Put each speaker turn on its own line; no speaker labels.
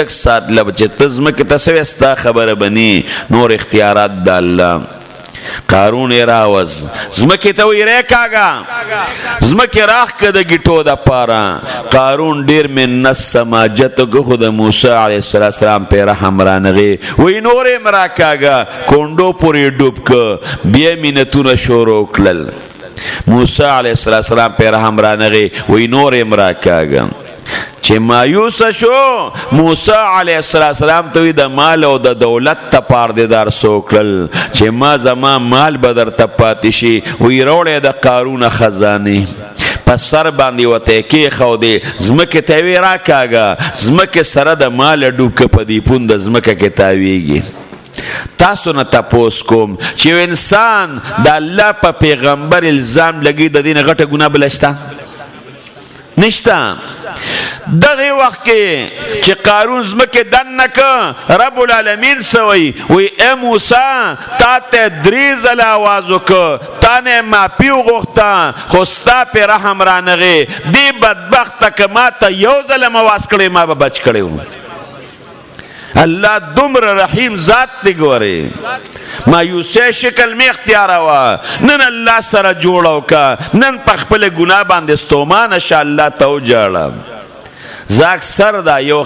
لږ سات له چې ته ځمکې ته سوې ستا خبره بني نور اختیارات د الله قارون یې راوز ځمکې ته وی ری کاږه ځمکې راښ که د ګیټو دپاره قارون ډېر منت سماجت وکړه خو د موسی علیه السلام پې رحم رانغې وی نور یې م راکاږه کونډو پورې ډوب که بیا منتونه شروع کړل موسی علیه السلام پې رحم رانغې وی نور یې م راکاږه چې مایوس شو موسی علیه السلام ته وی د مال او د دولت تپار دې دار سوکړل چې ما زما مال به درته پاتې شي وی روړی د قارونه خزانې په سر باندې ورته یې کېښودې ځمکې ته یې وی راکاږه ځمکې سره د ماله ډوب که په دې پون د ځمکه کې تاویږي تاسو نه تپوس کوم چې یو انسان د الله په پیغمبر الزام لګي د دې نه غټه ګناه بله شته نشته دغه وخت کې چې قارون ځمکې دننه که رب العالمین سوی وی ای موسی تا ته 3 ځله آواز وکړه تا نه معافي وغوښته خو ستا پې رحم رانغې دې بدبخته که ما ته یو ځله م آواز کړی ما به بچ کړی و الله دومره رحیم ذات دی ګورې مایوسی شکل می اختیاروه نن الله سره جوړه وکړه نن په خپله ګناه باندې ستومانه شه الله ته وجاړه زه اکثر دا یو